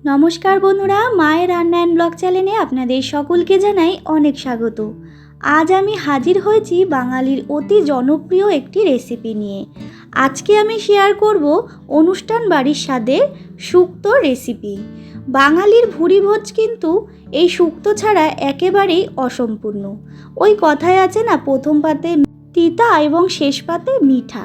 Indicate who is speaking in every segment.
Speaker 1: নমস্কার বন্ধুরা, মায়ের রান্না অ্যান্ড ব্লগ চ্যানেলে আপনাদের সকলকে জানাই অনেক স্বাগত। আজ আমি হাজির হয়েছি বাঙালির অতি জনপ্রিয় একটি রেসিপি নিয়ে। আজকে আমি শেয়ার করব অনুষ্ঠান বাড়ির স্বাদে শুক্তো রেসিপি। বাঙালির ভুরিভোজ কিন্তু এই শুক্তো ছাড়া একেবারেই অসম্পূর্ণ। ওই কথায় আছে না, প্রথম পাতে তিতা এবং শেষ পাতে মিঠা।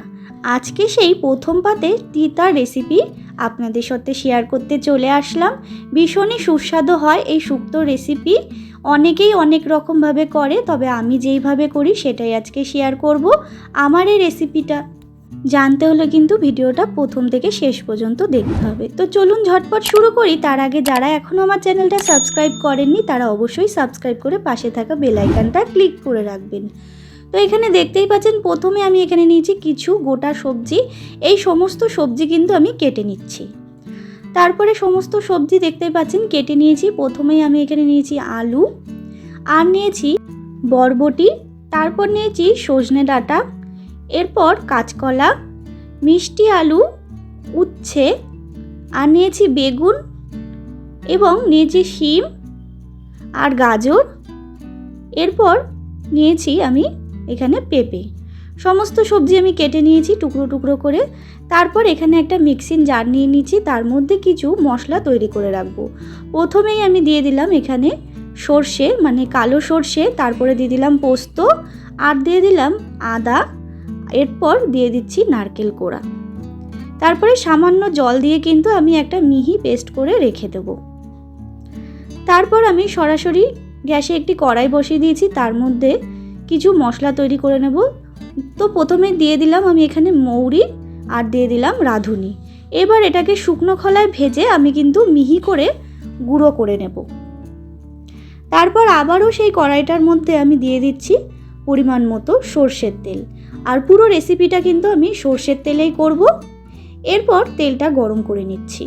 Speaker 1: আজকে সেই প্রথম পাতে তিতার রেসিপি আপনাদের সাথে শেয়ার করতে চলে আসলাম। ভীষণই সুস্বাদু হয় এই শুক্তো রেসিপি। অনেকেই অনেক রকমভাবে করে, তবে আমি যেইভাবে করি সেটাই আজকে শেয়ার করব। আমার এই রেসিপিটা জানতে হলে কিন্তু ভিডিওটা প্রথম থেকে শেষ পর্যন্ত দেখতে হবে। তো চলুন ঝটপট শুরু করি। তার আগে যারা এখনও আমার চ্যানেলটা সাবস্ক্রাইব করেননি তারা অবশ্যই সাবস্ক্রাইব করে পাশে থাকা বেল আইকনটা ক্লিক করে রাখবেন। তো এখানে দেখতেই পাচ্ছেন, প্রথমে আমি এখানে নিয়েছি কিছু গোটা সবজি। এই সমস্ত সবজি কিন্তু আমি কেটে নিচ্ছি। তারপরে সমস্ত সবজি দেখতেই পাচ্ছেন কেটে নিয়েছি। প্রথমেই আমি এখানে নিয়েছি আলু, আর নিয়েছি বরবটি, তারপর নিয়েছি সজনে ডাঁটা, এরপর কাঁচকলা, মিষ্টি আলু, উচ্ছে, আর নিয়েছি বেগুন, এবং নিয়েছি শিম আর গাজর। এরপর নিয়েছি আমি এখানে পেঁপে। সমস্ত সবজি আমি কেটে নিয়েছি টুকরো টুকরো করে। তারপর এখানে একটা মিক্সিং জার নিয়ে নিয়েছি, তার মধ্যে কিছু মশলা তৈরি করে রাখবো। প্রথমেই আমি দিয়ে দিলাম এখানে সর্ষে, মানে কালো সর্ষে, তারপরে দিয়ে দিলাম পোস্ত, আর দিয়ে দিলাম আদা, এরপর দিয়ে দিচ্ছি নারকেল কোড়া। তারপরে সামান্য জল দিয়ে কিন্তু আমি একটা মিহি পেস্ট করে রেখে দেবো। তারপর আমি সরাসরি গ্যাসে একটি কড়াই বসিয়ে দিয়েছি, তার মধ্যে কিছু মশলা তৈরি করে নেব। তো প্রথমে দিয়ে দিলাম আমি এখানে মৌরি, আর দিয়ে দিলাম রাঁধুনি। এবার এটাকে শুকনো খোলায় ভেজে আমি কিন্তু মিহি করে গুঁড়ো করে নেব। তারপর আবারও সেই কড়াইটার মধ্যে আমি দিয়ে দিচ্ছি পরিমাণ মতো সর্ষের তেল, আর পুরো রেসিপিটা কিন্তু আমি সর্ষের তেলেই করব। এরপর তেলটা গরম করে নিচ্ছি।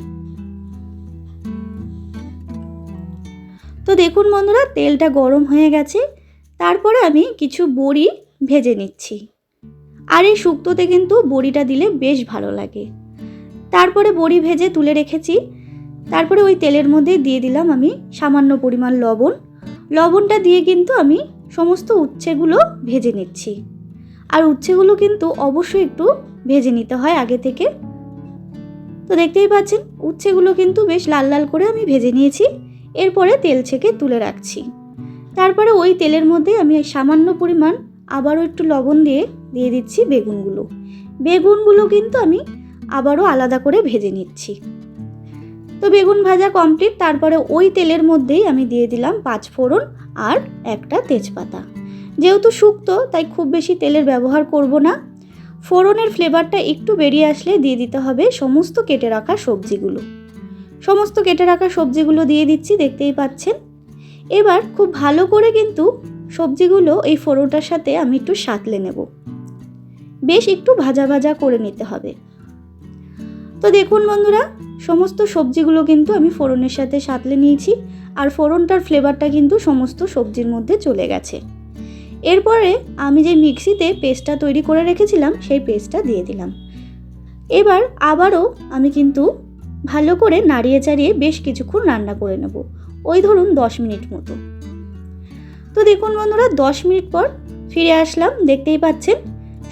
Speaker 1: তো দেখুন বন্ধুরা, তেলটা গরম হয়ে গেছে। তারপরে আমি কিছু বড়ি ভেজে নিচ্ছি, আর এই শুক্তোতে কিন্তু বড়িটা দিলে বেশ ভালো লাগে। তারপরে বড়ি ভেজে তুলে রেখেছি। তারপরে ওই তেলের মধ্যে দিয়ে দিলাম আমি সামান্য পরিমাণ লবণ। লবণটা দিয়ে কিন্তু আমি সমস্ত উচ্ছেগুলো ভেজে নিচ্ছি, আর উচ্ছেগুলো কিন্তু অবশ্যই একটু ভেজে নিতে হয় আগে থেকে। তো দেখতেই পাচ্ছেন উচ্ছেগুলো কিন্তু বেশ লাল লাল করে আমি ভেজে নিয়েছি। এরপরে তেল ছেঁকে তুলে রাখছি। তারপরে ওই তেলের মধ্যে আমি সামান্য পরিমাণ আবারও একটু লবণ দিয়ে দিচ্ছি বেগুনগুলো কিন্তু আমি আবারও আলাদা করে ভেজে নিচ্ছি। তো বেগুন ভাজা কমপ্লিট। তারপরে ওই তেলের মধ্যেই আমি দিয়ে দিলাম 5 ফোড়ন আর একটা তেজপাতা। যেহেতু শুক্তো তাই খুব বেশি তেলের ব্যবহার করব না। ফোড়নের ফ্লেভারটা একটু বেরিয়ে আসলে দিয়ে দিতে হবে সমস্ত কেটে রাখা সবজিগুলো দিয়ে দিচ্ছি, দেখতেই পাচ্ছেন। এবার খুব ভালো করে কিন্তু সবজিগুলো এই ফোড়নটার সাথে আমি একটু সাঁতলে নেব। বেশ একটু ভাজা ভাজা করে নিতে হবে। তো দেখুন বন্ধুরা, সমস্ত সবজিগুলো কিন্তু আমি ফোড়নের সাথে সাঁতলে নিয়েছি, আর ফোড়নটার ফ্লেভারটা কিন্তু সমস্ত সবজির মধ্যে চলে গেছে। এরপরে আমি যে মিক্সিতে পেস্টটা তৈরি করে রেখেছিলাম সেই পেস্টটা দিয়ে দিলাম। এবার আবারও আমি কিন্তু ভালো করে নাড়িয়ে চাড়িয়ে বেশ কিছুক্ষণ রান্না করে নেব, ওই ধরুন 10 মিনিট মতো। তো দেখুন বন্ধুরা, 10 মিনিট পর ফিরে আসলাম। দেখতেই পাচ্ছেন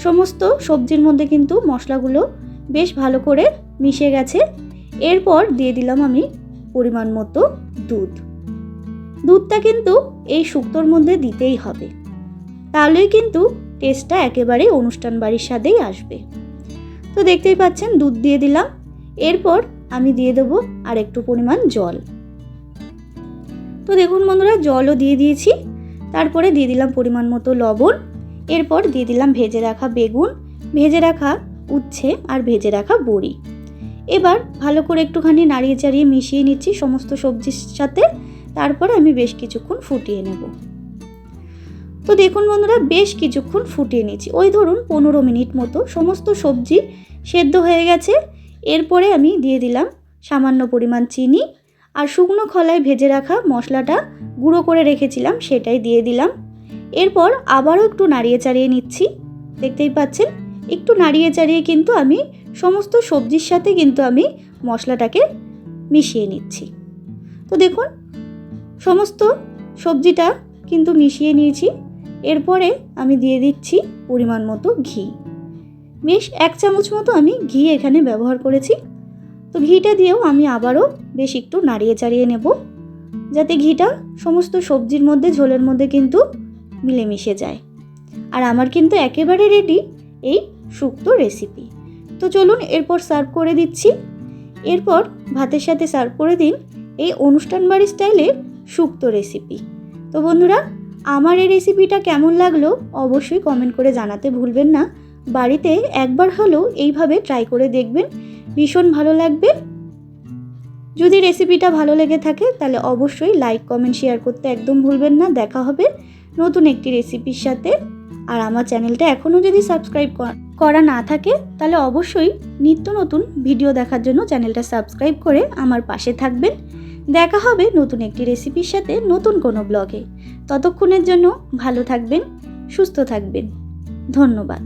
Speaker 1: সমস্ত সবজির মধ্যে কিন্তু মশলাগুলো বেশ ভালো করে মিশে গেছে। এরপর দিয়ে দিলাম আমি পরিমাণ মতো দুধটা কিন্তু এই শুক্তোর মধ্যে দিতেই হবে, তাহলেই কিন্তু টেস্টটা একেবারে অনুষ্ঠান বাড়ির স্বাদেই আসবে। তো দেখতেই পাচ্ছেন দুধ দিয়ে দিলাম। এরপর আমি দিয়ে দেবো আর একটু পরিমাণ জল। তো দেখুন বন্ধুরা, জলও দিয়ে দিয়েছি। তারপরে দিয়ে দিলাম পরিমাণ মতো লবণ। এরপর দিয়ে দিলাম ভেজে রাখা বেগুন, ভেজে রাখা উচ্ছে, আর ভেজে রাখা বড়ি। এবার ভালো করে একটুখানি নাড়িয়ে চাড়িয়ে মিশিয়ে নিচ্ছি সমস্ত সবজির সাথে। তারপর আমি বেশ কিছুক্ষণ ফুটিয়ে নেব। তো দেখুন বন্ধুরা, বেশ কিছুক্ষণ ফুটিয়ে নিচ্ছি, ওই ধরুন 15 মিনিট মতো। সমস্ত সবজি সেদ্ধ হয়ে গেছে। এরপরে আমি দিয়ে দিলাম সামান্য পরিমাণ চিনি, আর শুকনো খোলায় ভেজে রাখা মশলাটা গুঁড়ো করে রেখেছিলাম সেটাই দিয়ে দিলাম। এরপর আবারও একটু নাড়িয়ে চাড়িয়ে নিচ্ছি। দেখতেই পাচ্ছেন একটু নাড়িয়ে চাড়িয়ে কিন্তু আমি সমস্ত সবজির সাথে কিন্তু আমি মশলাটাকে মিশিয়ে নিচ্ছি। তো দেখুন সমস্ত সবজিটা কিন্তু মিশিয়ে নিয়েছি। এরপরে আমি দিয়ে দিচ্ছি পরিমাণ মতো ঘি। বেশ 1 চামচ মতো আমি ঘি এখানে ব্যবহার করেছি। তো ঘিটা দিয়েও আমি আবারও বেশ একটু নাড়িয়ে চাড়িয়ে নেব, যাতে ঘিটা সমস্ত সবজির মধ্যে, ঝোলের মধ্যে কিন্তু মিলেমিশে যায়। আর আমার কিন্তু একেবারে রেডি এই শুক্তো রেসিপি। তো চলুন এরপর সার্ভ করে দিচ্ছি। এরপর ভাতের সাথে সার্ভ করে দিন এই অনুষ্ঠান বাড়ি স্টাইলের শুক্তো রেসিপি। তো বন্ধুরা, আমার এই রেসিপিটা কেমন লাগলো অবশ্যই কমেন্ট করে জানাতে ভুলবেন না। বাড়িতে একবার হলেও এইভাবে ট্রাই করে দেখবেন, ভীষণ ভালো লাগবে। যদি রেসিপিটা ভালো লেগে থাকে তাহলে অবশ্যই লাইক, কমেন্ট, শেয়ার করতে একদম ভুলবেন না। দেখা হবে নতুন একটি রেসিপির সাথে। আর আমার চ্যানেলটা এখনও যদি সাবস্ক্রাইব করা না থাকে তাহলে অবশ্যই নিত্য নতুন ভিডিও দেখার জন্য চ্যানেলটা সাবস্ক্রাইব করে আমার পাশে থাকবেন। দেখা হবে নতুন একটি রেসিপির সাথে নতুন কোনো ব্লগে। ততক্ষণের জন্য ভালো থাকবেন, সুস্থ থাকবেন। ধন্যবাদ।